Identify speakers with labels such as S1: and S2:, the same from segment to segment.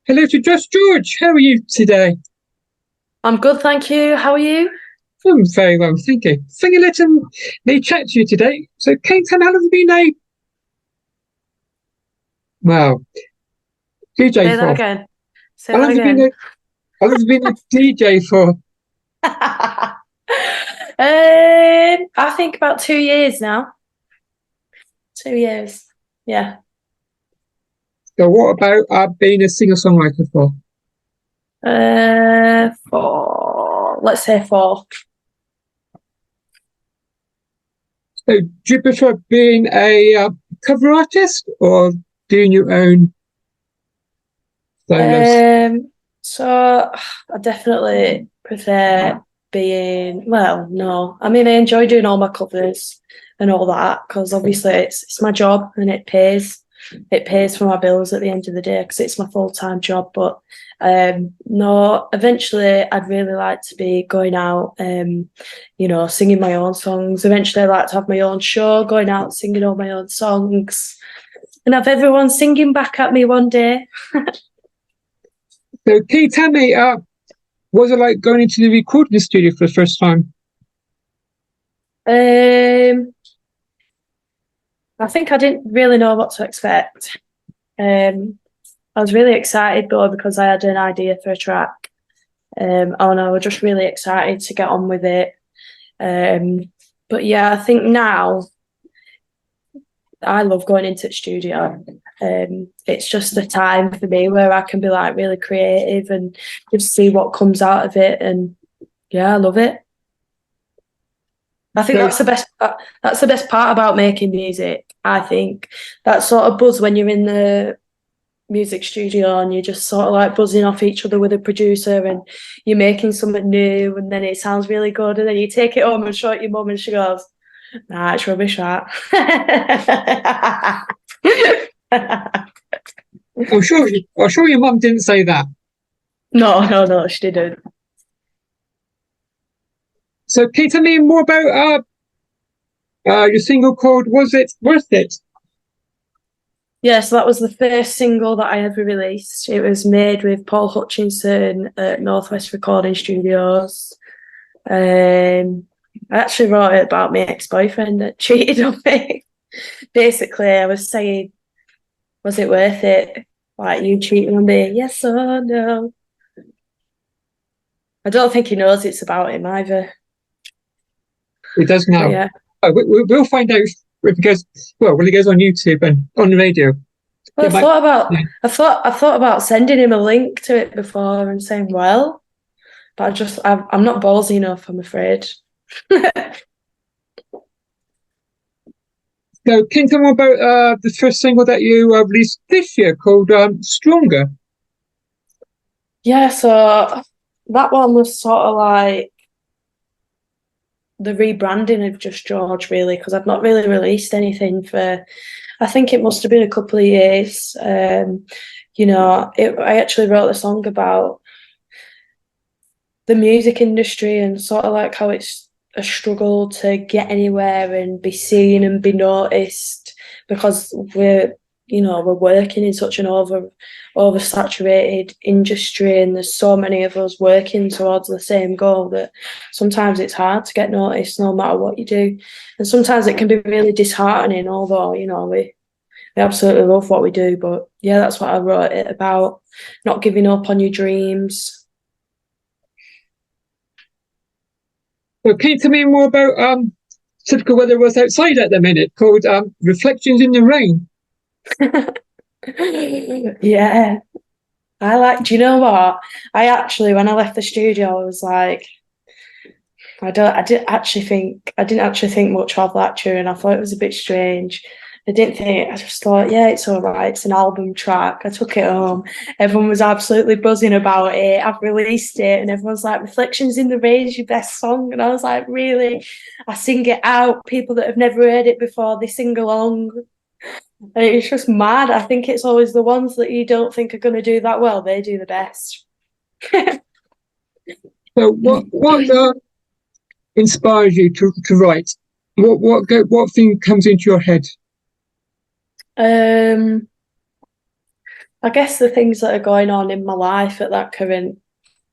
S1: Hello to Just George. How are you today?
S2: I'm good, thank you. How are you?
S1: I'm very well, thank you. Thank you for letting me chat to you today. So, Kate, how long have you been well, DJ
S2: Say that
S1: for?
S2: again. Say
S1: How long
S2: that
S1: have you been
S2: again.
S1: how long have you been a DJ for?
S2: I think about 2 years now. 2 years. Yeah.
S1: So, what about being a singer-songwriter for?
S2: Let's say four.
S1: So, do you prefer being a cover artist or doing your own solos?
S2: So I definitely prefer being, well, no. I mean, I enjoy doing all my covers and all that because obviously it's my job and it pays. It pays for my bills at the end of the day because it's my full-time job. But no, eventually I'd really like to be going out, singing my own songs. Eventually I'd like to have my own show, going out singing all my own songs and have everyone singing back at me one day.
S1: So, can you tell me, was it like going into the recording studio for the first time?
S2: Um, I think I didn't really know what to expect. I was really excited though because I had an idea for a track. And I was just really excited to get on with it. But yeah, I think now I love going into the studio. It's just a time for me where I can be like really creative and just see what comes out of it. And yeah, I love it. I think
S1: So,
S2: that's the best. That's the best part about making music. I think that sort of buzz when you're in the music studio and you're just sort of like buzzing off each other with a producer and you're making something new and then it sounds really good and then you take it home and show it your mum and she goes, "Nah, it's rubbish that."
S1: I'm sure your mum didn't say that.
S2: No, no, no, she didn't.
S1: So, can you tell me more about your single called "Was It Worth It"?
S2: Yeah, so that was the first single that I ever released. It was made with Paul Hutchinson at Northwest Recording Studios. I actually wrote it about my ex-boyfriend that cheated on me. Basically, I was saying, was it worth it? Like you cheating on me? Yes or no? I don't think he knows it's about him either.
S1: It does
S2: But
S1: now.
S2: yeah.
S1: We'll find out because, well, when it goes on YouTube and on the radio,
S2: Well,
S1: it might. Yeah.
S2: I thought about sending him a link to it before and saying, well, but I'm not ballsy enough, I'm afraid.
S1: So, can you tell me about the first single that you released this year called "Stronger"?
S2: Yeah, so that one was sort of like the rebranding of Just George, really, because I've not really released anything for, I think it must have been a couple of years. I actually wrote a song about the music industry and sort of like how it's a struggle to get anywhere and be seen and be noticed because we're working in such an oversaturated industry and there's so many of us working towards the same goal that sometimes it's hard to get noticed no matter what you do, and sometimes it can be really disheartening, although we absolutely love what we do. But yeah, that's what I wrote it about, not giving up on your dreams.
S1: So, can you tell me more about typical weather was outside at the minute called "Reflections in the Rain"?
S2: Yeah, do you know what? I actually, when I left the studio, I was like, I didn't actually think much of that tune. I thought it was a bit strange. I just thought, yeah, it's all right. It's an album track. I took it home. Everyone was absolutely buzzing about it. I've released it and everyone's like, Reflections in the Rain is your best song. And I was like, really? I sing it out. People that have never heard it before, they sing along. And it's just mad. I think it's always the ones that you don't think are going to do that well. They do the best.
S1: So, what inspires you to write? What thing comes into your head?
S2: Um, I guess the things that are going on in my life at that current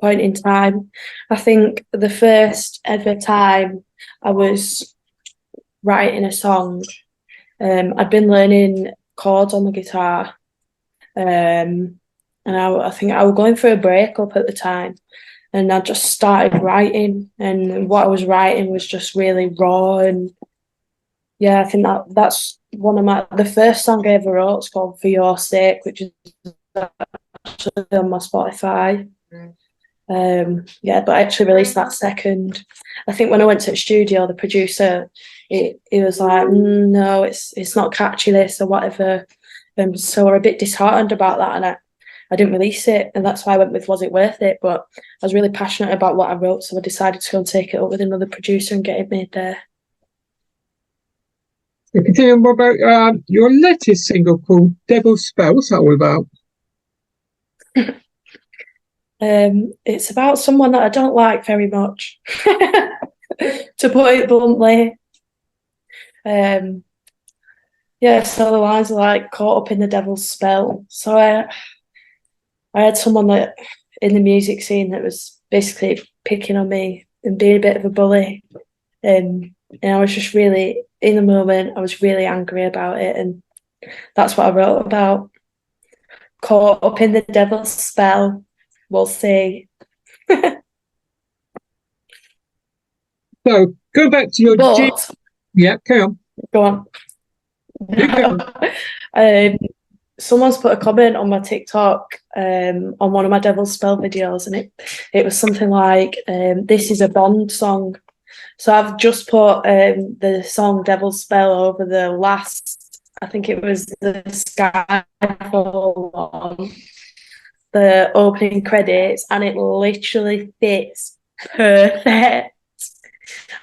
S2: point in time. I think the first ever time I was writing a song, I'd been learning chords on the guitar, and I think I was going through a breakup at the time, and I just started writing, and what I was writing was just really raw, and yeah, I think that's one of the first song I ever wrote. It's called "For Your Sake," which is actually on my Spotify. Yeah, but I actually released that second. I think when I went to the studio, the producer, he was like, "No, it's not catchy this or whatever." So we're a bit disheartened about that, and I didn't release it, and that's why I went with "Was It Worth It?" But I was really passionate about what I wrote, so I decided to go and take it up with another producer and get it made there.
S1: So can you tell me more about your latest single called Devil's Spell? What's that all about?
S2: It's about someone that I don't like very much, to put it bluntly. Um, yeah, so the lines are like caught up in the devil's spell. So I had someone that in the music scene that was basically picking on me and being a bit of a bully. And I was just really in the moment, I was really angry about it, and that's what I wrote about. Caught up in the devil's spell, we'll see.
S1: So go back to your
S2: But
S1: yeah, carry on.
S2: go on.
S1: You carry on.
S2: um, someone's put a comment on my TikTok on one of my Devil's Spell videos, and it was something like, "This is a Bond song." So I've just put the song "Devil's Spell" over the last, I think it was the Skyfall one, the opening credits, and it literally fits perfect.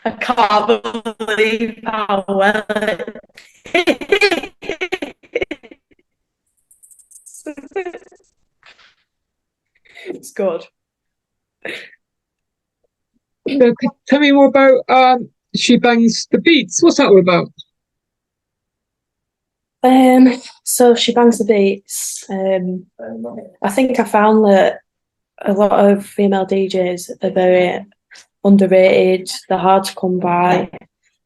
S2: I can't believe how well it's good.
S1: So tell me more about She Bangs the Beats. What's that all about?
S2: So She Bangs the Beats. I think I found that a lot of female DJs are very underrated. They're hard to come by.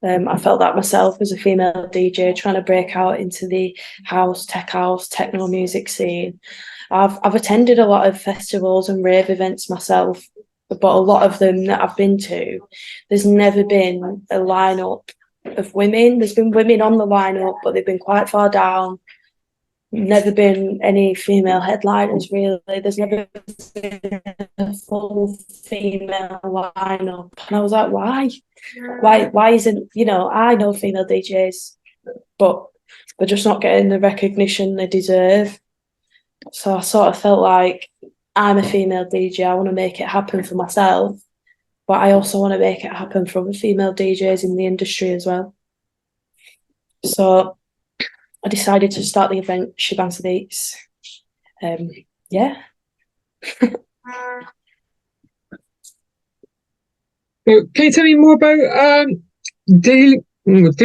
S2: I felt that myself as a female DJ trying to break out into the house, techno music scene. I've attended a lot of festivals and rave events myself, but a lot of them that I've been to, there's never been a lineup of women. There's been women on the lineup, but they've been quite far down. Never been any female headliners really. There's never been a full female lineup, and I was like, why? Why isn't, I know female DJs, but they're just not getting the recognition they deserve. So I sort of felt like I'm a female DJ. I want to make it happen for myself, but I also want to make it happen for the female DJs in the industry as well. So I decided to start the event She Bangs the Beats. Yeah.
S1: So can you tell me more about dealing with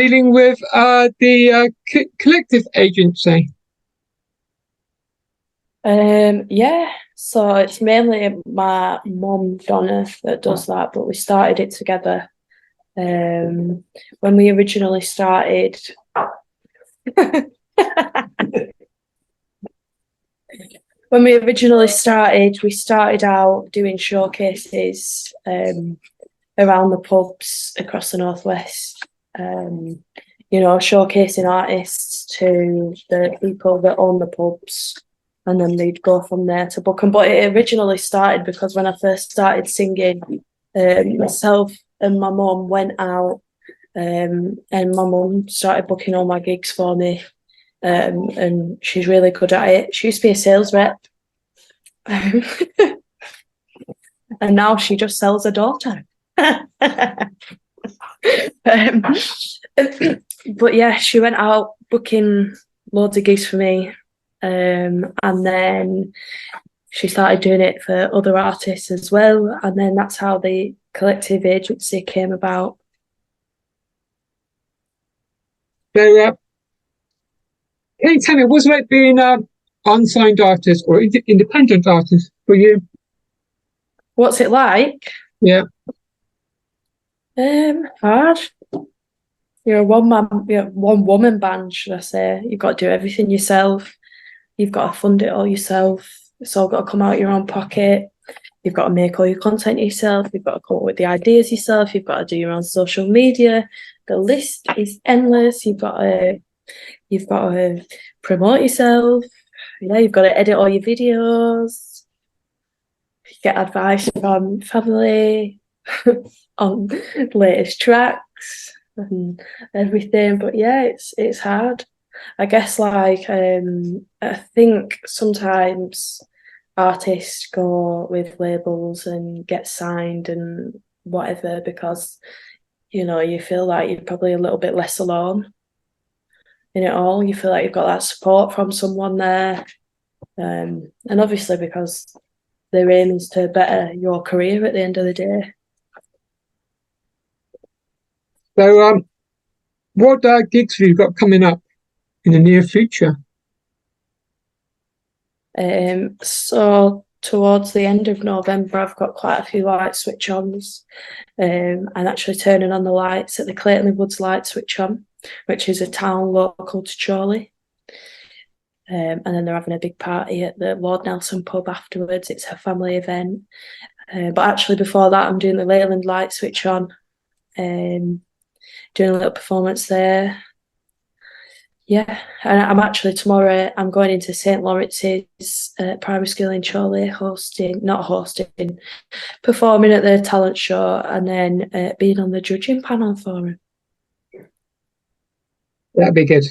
S1: the collective agency?
S2: Yeah. So it's mainly my mum Donna that does that, but we started it together. When we originally started, we started out doing showcases around the pubs across the northwest. Showcasing artists to the people that own the pubs, and then they'd go from there to book them. But it originally started because when I first started singing, myself and my mum went out, and my mum started booking all my gigs for me. And she's really good at it. She used to be a sales rep, and now she just sells her daughter. But yeah, she went out booking loads of gigs for me, and then she started doing it for other artists as well, and then that's how the collective agency came about.
S1: So can you tell me, what's it like being unsigned artist or independent artist for you?
S2: What's it like?
S1: Yeah.
S2: Hard. You're you're a one woman band, should I say? You've got to do everything yourself. You've got to fund it all yourself. It's all got to come out of your own pocket. You've got to make all your content yourself. You've got to come up with the ideas yourself. You've got to do your own social media. The list is endless. You've got to promote yourself. Yeah, you've got to edit all your videos. Get advice from family on latest tracks and everything. But yeah, it's hard. I guess I think sometimes artists go with labels and get signed and whatever because you feel like you're probably a little bit less alone in it all. You feel like you've got that support from someone there, and obviously because their aim is to better your career at the end of the day.
S1: So, what gigs have you got coming up in the near future?
S2: So towards the end of November, I've got quite a few light switch ons. I'm actually turning on the lights at the Clayton Woods Light Switch On, which is a town local to Chorley. And then they're having a big party at the Lord Nelson pub afterwards. It's a family event. But actually, before that, I'm doing the Leyland Light Switch On, doing a little performance there. Yeah, and I'm actually tomorrow. I'm going into St Lawrence's primary school in Chorley, performing at the talent show, and then being on the judging panel for them.
S1: That'd be good.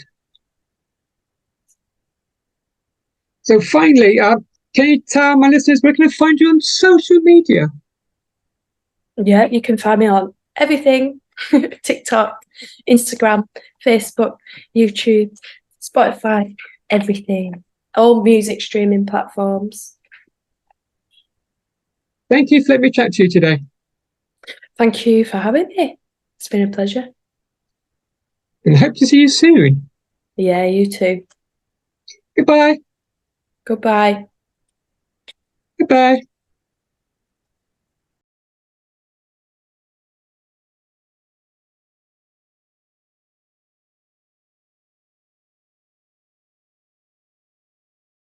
S1: So finally, can you tell my listeners where can I find you on social media?
S2: Yeah, you can find me on everything: TikTok, Instagram, Facebook, YouTube, Spotify, everything. All music streaming platforms.
S1: Thank you for letting me chat to you today.
S2: Thank you for having me. It's been a pleasure.
S1: And I hope to see you soon.
S2: Yeah, you too.
S1: Goodbye.
S2: Goodbye.
S1: Goodbye.